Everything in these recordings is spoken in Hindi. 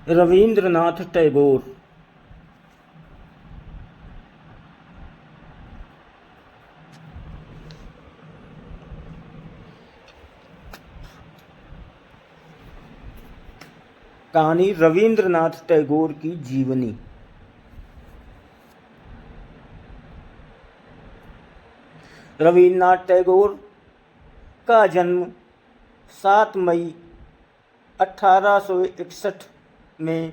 रवींद्रनाथ टैगोर। कहानी रवींद्रनाथ टैगोर की जीवनी। रवींद्रनाथ टैगोर का जन्म 7 मई 1861 में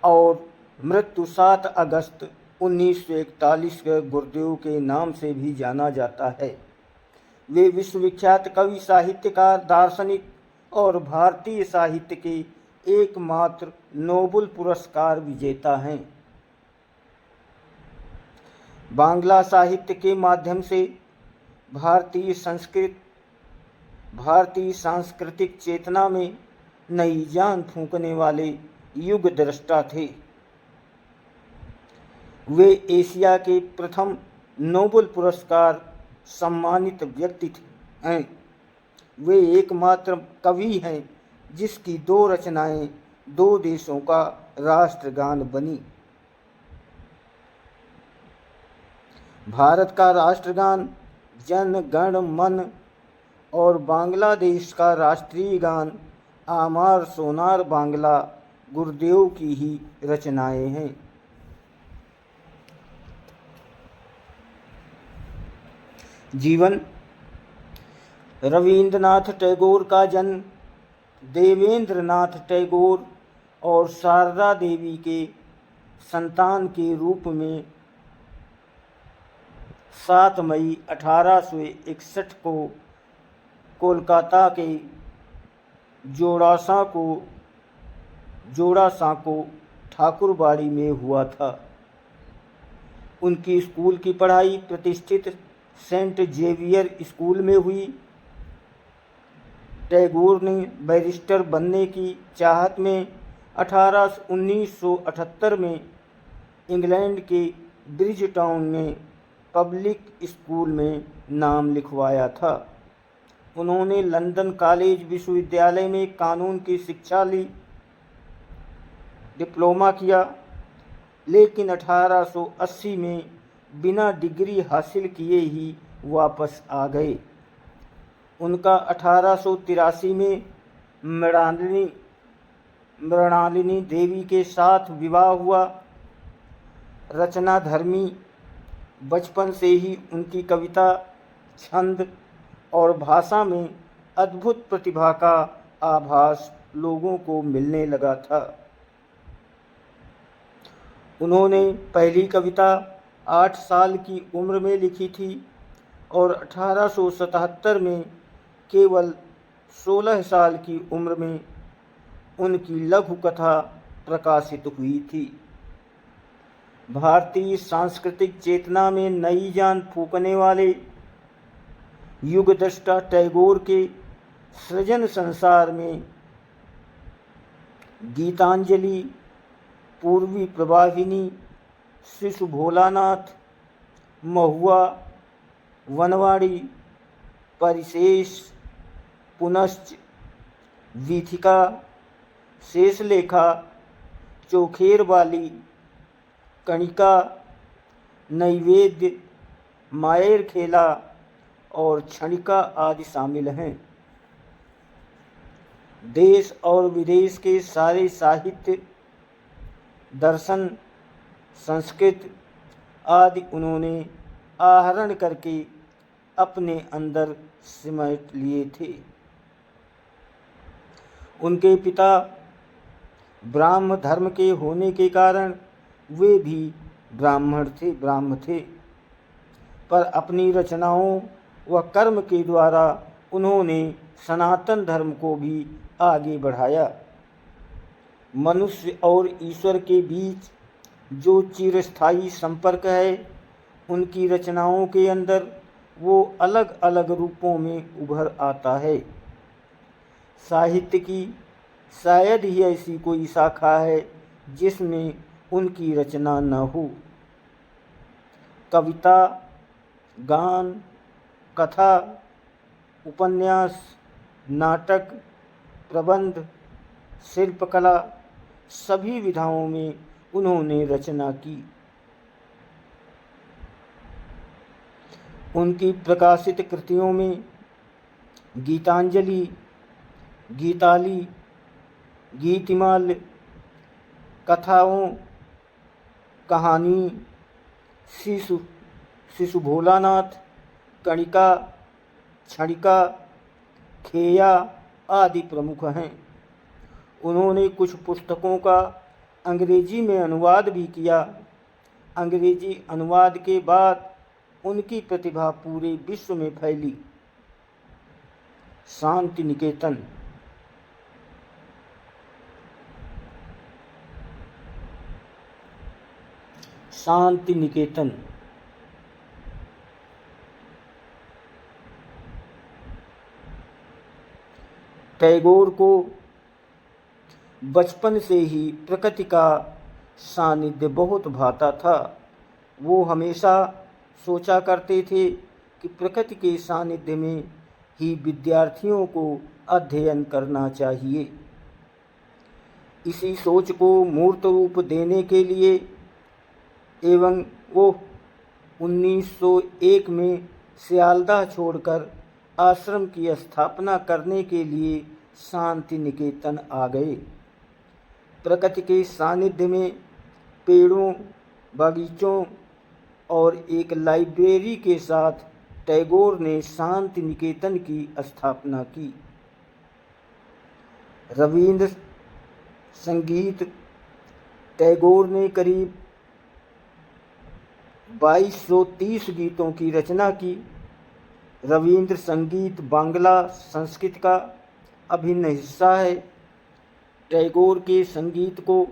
और मृत्यु 7 अगस्त 1941 के गुरुदेव के नाम से भी जाना जाता है। वे विश्वविख्यात कवि, साहित्यकार, दार्शनिक और भारतीय साहित्य के एकमात्र नोबेल पुरस्कार विजेता हैं। बांग्ला साहित्य के माध्यम से भारतीय सांस्कृतिक चेतना में नई जान फूंकने वाले युग दृष्टा थे। वे एशिया के प्रथम नोबेल पुरस्कार सम्मानित व्यक्ति हैं। वे एकमात्र कवि हैं जिसकी 2 रचनाएं 2 देशों का राष्ट्रगान बनी। भारत का राष्ट्रगान जन गण मन और बांग्लादेश का राष्ट्रीय गान आमार सोनार बांग्ला गुरुदेव की ही रचनाएं हैं। जीवन। रवींद्रनाथ टैगोर का जन्म देवेंद्रनाथ टैगोर और शारदा देवी के संतान के रूप में 7 मई 1861 को कोलकाता के जोड़ासांको ठाकुरबाड़ी में हुआ था। उनकी स्कूल की पढ़ाई प्रतिष्ठित सेंट जेवियर स्कूल में हुई। टैगोर ने बैरिस्टर बनने की चाहत में 1978 में इंग्लैंड के ब्रिज टाउन में पब्लिक स्कूल में नाम लिखवाया था। उन्होंने लंदन कॉलेज विश्वविद्यालय में कानून की शिक्षा ली, डिप्लोमा किया, लेकिन 1880 में बिना डिग्री हासिल किए ही वापस आ गए। उनका 1883 में मृणालिनी देवी के साथ विवाह हुआ। रचनाधर्मी बचपन से ही उनकी कविता, छंद और भाषा में अद्भुत प्रतिभा का आभास लोगों को मिलने लगा था। उन्होंने पहली कविता 8 साल की उम्र में लिखी थी और 1877 में केवल 16 साल की उम्र में उनकी लघु कथा प्रकाशित हुई थी। भारतीय सांस्कृतिक चेतना में नई जान फूंकने वाले युगदृष्टा टैगोर के सृजन संसार में गीतांजलि, पूर्वी प्रवाहिनी, शिशु भोलानाथ, महुआ, वनवाड़ी, परिशेष, पुनश्च, वीथिका, शेषलेखा, चोखेरवाली, कणिका, नैवेद्य, मायर खेला और क्षणिका आदि शामिल हैं। देश और विदेश के सारे साहित्य, दर्शन, संस्कृत आदि उन्होंने आहरण करके अपने अंदर सिमट लिए थे। उनके पिता ब्राह्म धर्म के होने के कारण वे भी ब्राह्म थे, पर अपनी रचनाओं व कर्म के द्वारा उन्होंने सनातन धर्म को भी आगे बढ़ाया। मनुष्य और ईश्वर के बीच जो चिरस्थायी संपर्क है, उनकी रचनाओं के अंदर वो अलग अलग रूपों में उभर आता है। साहित्य की शायद ही ऐसी कोई शाखा है जिसमें उनकी रचना न हो। कविता, गान, कथा, उपन्यास, नाटक, प्रबंध, शिल्पकला सभी विधाओं में उन्होंने रचना की। उनकी प्रकाशित कृतियों में गीतांजलि, गीताली, गीतिमाल्य, कथाओं, कहानी, शिशु शिशु भोलानाथ, कणिका, क्षणिका, खेया आदि प्रमुख हैं। उन्होंने कुछ पुस्तकों का अंग्रेजी में अनुवाद भी किया। अंग्रेजी अनुवाद के बाद उनकी प्रतिभा पूरे विश्व में फैली। शांति निकेतन। शांति निकेतन टैगोर को बचपन से ही प्रकृति का सानिध्य बहुत भाता था। वो हमेशा सोचा करते थे कि प्रकृति के सानिध्य में ही विद्यार्थियों को अध्ययन करना चाहिए। इसी सोच को मूर्त रूप देने के लिए एवं वो 1901 में सियालदाह छोड़कर आश्रम की स्थापना करने के लिए शांति निकेतन आ गए। प्रकृति के सानिध्य में पेड़ों, बगीचों और एक लाइब्रेरी के साथ टैगोर ने शांति निकेतन की स्थापना की। रविंद्र संगीत टैगोर ने करीब 2230 गीतों की रचना की। रविंद्र संगीत बांग्ला संस्कृत का अभिन्न हिस्सा है। टैगोर के संगीत को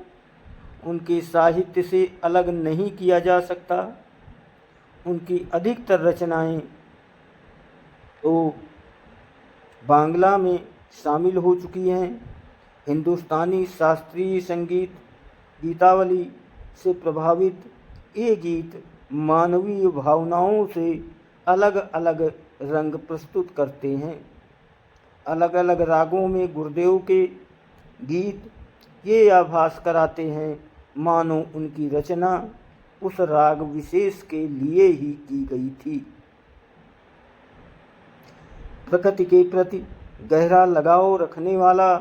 उनके साहित्य से अलग नहीं किया जा सकता। उनकी अधिकतर रचनाएं तो बांग्ला में शामिल हो चुकी हैं। हिंदुस्तानी शास्त्रीय संगीत गीतावली से प्रभावित ये गीत मानवीय भावनाओं से अलग अलग रंग प्रस्तुत करते हैं। अलग अलग रागों में गुरुदेव के गीत ये आभास कराते हैं मानो उनकी रचना उस राग विशेष के लिए ही की गई थी। प्रकृति के प्रति गहरा लगाव रखने वाला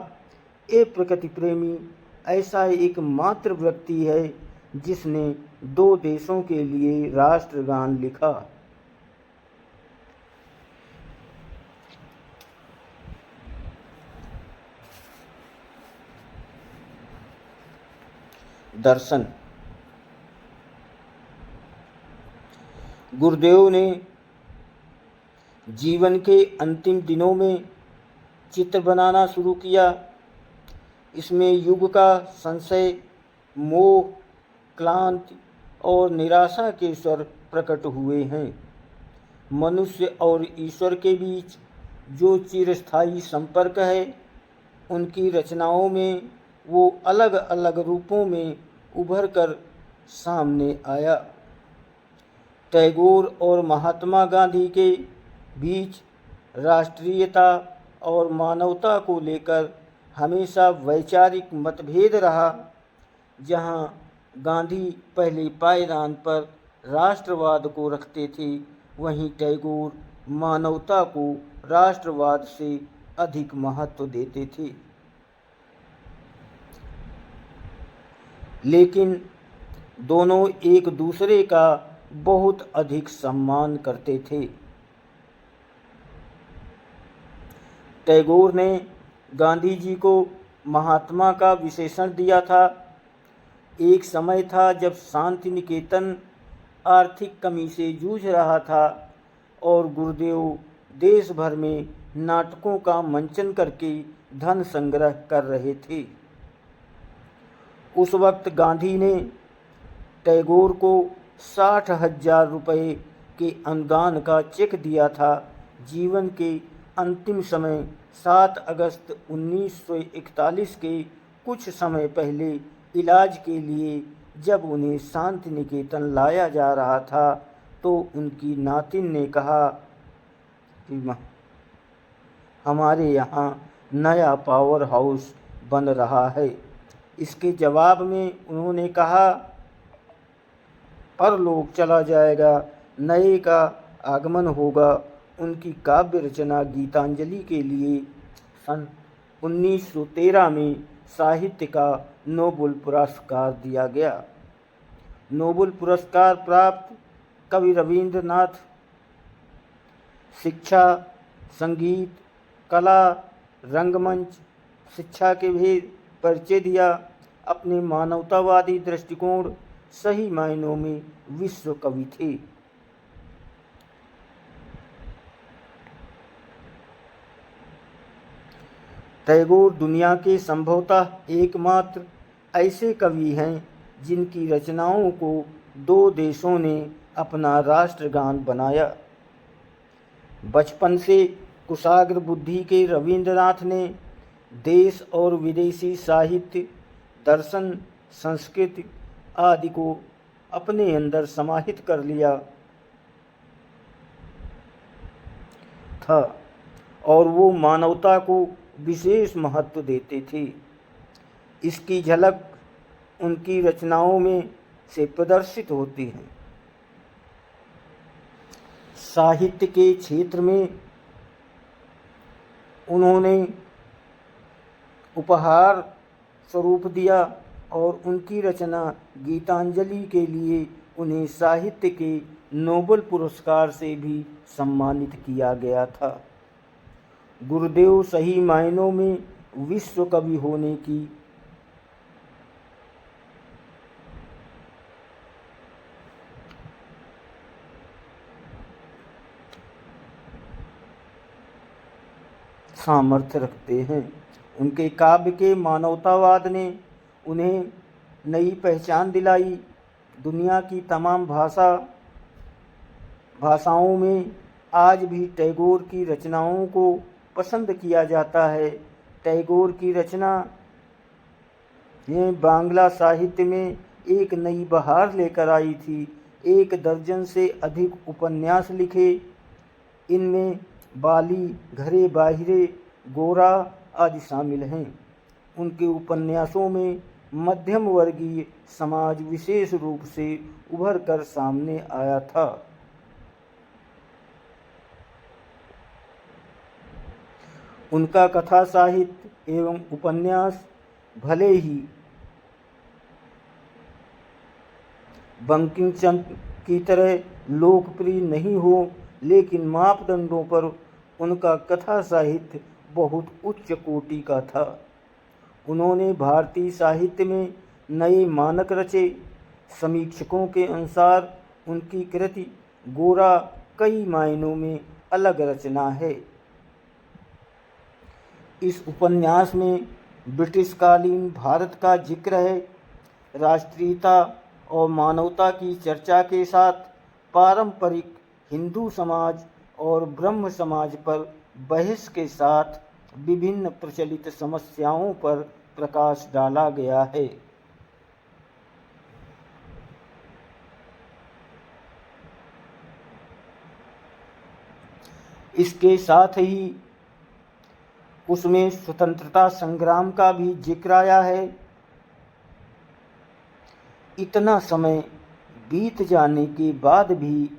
ये प्रकृति प्रेमी ऐसा एकमात्र व्यक्ति है जिसने 2 देशों के लिए राष्ट्रगान लिखा। दर्शन। गुरुदेव ने जीवन के अंतिम दिनों में चित्र बनाना शुरू किया। इसमें युग का संशय, मोह, क्लांति और निराशा के स्वर प्रकट हुए हैं। मनुष्य और ईश्वर के बीच जो चिरस्थायी संपर्क है, उनकी रचनाओं में वो अलग अलग रूपों में उभर कर सामने आया। टैगोर और महात्मा गांधी के बीच राष्ट्रीयता और मानवता को लेकर हमेशा वैचारिक मतभेद रहा। जहां गांधी पहले पायदान पर राष्ट्रवाद को रखते थे, वहीं टैगोर मानवता को राष्ट्रवाद से अधिक महत्व देते थे। लेकिन दोनों एक दूसरे का बहुत अधिक सम्मान करते थे। टैगोर ने गांधी जी को महात्मा का विशेषण दिया था। एक समय था जब शांति निकेतन आर्थिक कमी से जूझ रहा था और गुरुदेव देश भर में नाटकों का मंचन करके धन संग्रह कर रहे थे। उस वक्त गांधी ने टैगोर को 60,000 रुपये के अनुदान का चेक दिया था। जीवन के अंतिम समय 7 अगस्त 1941 के कुछ समय पहले इलाज के लिए जब उन्हें शांति निकेतन लाया जा रहा था, तो उनकी नातिन ने कहा कि हमारे यहाँ नया पावर हाउस बन रहा है। इसके जवाब में उन्होंने कहा, परलोक चला जाएगा, नए का आगमन होगा। उनकी काव्य रचना गीतांजलि के लिए सन 1913 में साहित्य का नोबेल पुरस्कार दिया गया। नोबेल पुरस्कार प्राप्त कवि रवींद्रनाथ शिक्षा, संगीत, कला, रंगमंच, शिक्षा के भेद परिचय दिया। अपने मानवतावादी दृष्टिकोण सही मायनों में विश्व कवि थे। टैगोर दुनिया के संभवतः एकमात्र ऐसे कवि हैं जिनकी रचनाओं को 2 देशों ने अपना राष्ट्रगान बनाया। बचपन से कुशाग्र बुद्धि के रवींद्रनाथ ने देश और विदेशी साहित्य, दर्शन, संस्कृति आदि को अपने अंदर समाहित कर लिया था और वो मानवता को विशेष महत्व देते थे। इसकी झलक उनकी रचनाओं में से प्रदर्शित होती है। साहित्य के क्षेत्र में उन्होंने उपहार स्वरूप दिया और उनकी रचना गीतांजलि के लिए उन्हें साहित्य के नोबेल पुरस्कार से भी सम्मानित किया गया था। गुरुदेव सही मायनों में विश्व कवि होने की सामर्थ्य रखते हैं। उनके काव्य के मानवतावाद ने उन्हें नई पहचान दिलाई। दुनिया की तमाम भाषाओं में आज भी टैगोर की रचनाओं को पसंद किया जाता है। टैगोर की रचना ने बांग्ला साहित्य में एक नई बहार लेकर आई थी। 1 दर्जन से अधिक उपन्यास लिखे। इनमें बाली, घरे बाहिरे, गोरा आदि शामिल हैं। उनके उपन्यासों में मध्यम वर्गीय समाज विशेष रूप से उभर कर सामने आया था। उनका कथा साहित्य एवं उपन्यास भले ही बंकिम चंद्र की तरह लोकप्रिय नहीं हो, लेकिन मापदंडों पर उनका कथा साहित्य बहुत उच्च कोटि का था। उन्होंने भारतीय साहित्य में नए मानक रचे। समीक्षकों के अनुसार उनकी कृति गोरा कई मायनों में अलग रचना है। इस उपन्यास में ब्रिटिशकालीन भारत का जिक्र है। राष्ट्रीयता और मानवता की चर्चा के साथ पारंपरिक हिंदू समाज और ब्रह्म समाज पर बहस के साथ विभिन्न प्रचलित समस्याओं पर प्रकाश डाला गया है। इसके साथ ही उसमें स्वतंत्रता संग्राम का भी जिक्र आया है। इतना समय बीत जाने के बाद भी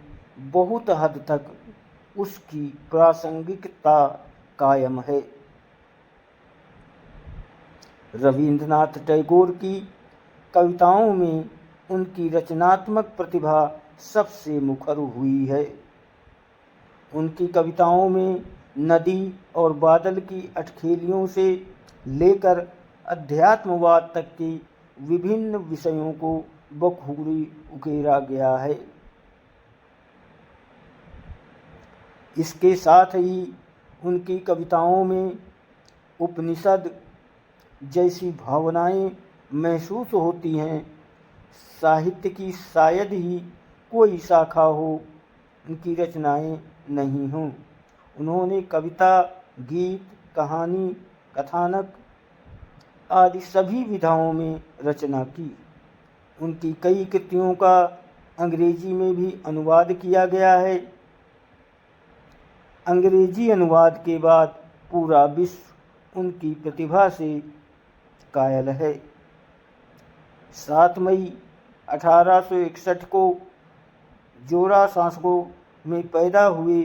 बहुत हद तक उसकी प्रासंगिकता कायम है। रवींद्रनाथ टैगोर की कविताओं में उनकी रचनात्मक प्रतिभा सबसे मुखर हुई है। उनकी कविताओं में नदी और बादल की अटखेलियों से लेकर अध्यात्मवाद तक के विभिन्न विषयों को बखूबी उकेरा गया है। इसके साथ ही उनकी कविताओं में उपनिषद जैसी भावनाएं महसूस होती हैं। साहित्य की शायद ही कोई शाखा हो उनकी रचनाएं नहीं हों। उन्होंने कविता, गीत, कहानी, कथानक आदि सभी विधाओं में रचना की। उनकी कई कृतियों का अंग्रेजी में भी अनुवाद किया गया है। अंग्रेजी अनुवाद के बाद पूरा विश्व उनकी प्रतिभा से कायल है। 7 मई 1861 को जोरासांको में पैदा हुए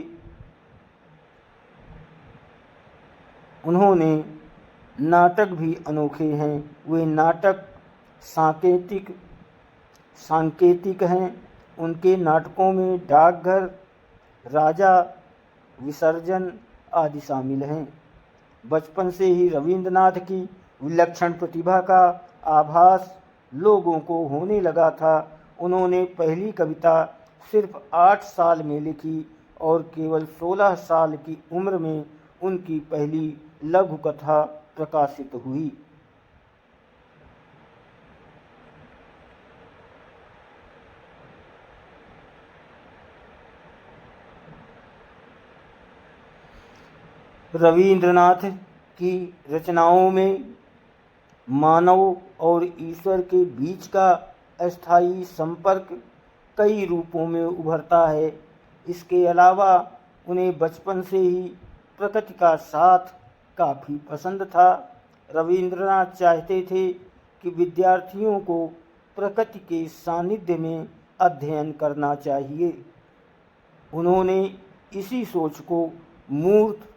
उन्होंने नाटक भी अनोखे हैं। वे नाटक सांकेतिक हैं। उनके नाटकों में डाकघर, राजा, विसर्जन आदि शामिल हैं। बचपन से ही रवींद्रनाथ की विलक्षण प्रतिभा का आभास लोगों को होने लगा था। उन्होंने पहली कविता सिर्फ 8 साल में लिखी और केवल 16 साल की उम्र में उनकी पहली लघु कथा प्रकाशित हुई। रवींद्रनाथ की रचनाओं में मानव और ईश्वर के बीच का अस्थायी संपर्क कई रूपों में उभरता है। इसके अलावा उन्हें बचपन से ही प्रकृति का साथ काफ़ी पसंद था। रवींद्रनाथ चाहते थे कि विद्यार्थियों को प्रकृति के सानिध्य में अध्ययन करना चाहिए। उन्होंने इसी सोच को मूर्त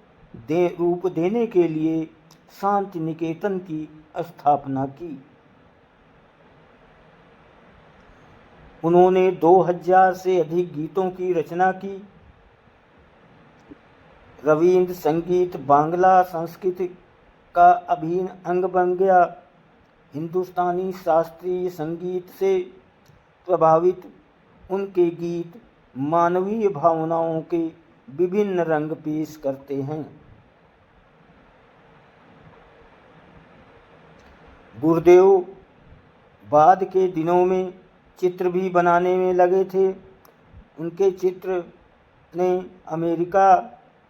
रूप देने के लिए शांति निकेतन की स्थापना की। उन्होंने 2000 से अधिक गीतों की रचना की। रवींद्र संगीत बांग्ला संस्कृति का अभिन्न अंग बन गया। हिंदुस्तानी शास्त्रीय संगीत से प्रभावित उनके गीत मानवीय भावनाओं के विभिन्न रंग पेश करते हैं। गुरुदेव बाद के दिनों में चित्र भी बनाने में लगे थे। उनके चित्र ने अमेरिका,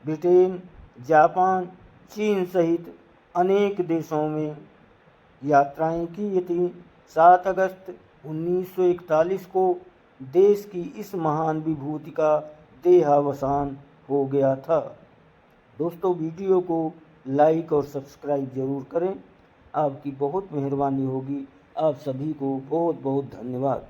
ब्रिटेन, जापान, चीन सहित अनेक देशों में यात्राएं की थीं। 7 अगस्त 1941 को देश की इस महान विभूति का देहावसान हो गया था। दोस्तों, वीडियो को लाइक और सब्सक्राइब ज़रूर करें। आपकी बहुत मेहरबानी होगी। आप सभी को बहुत बहुत धन्यवाद।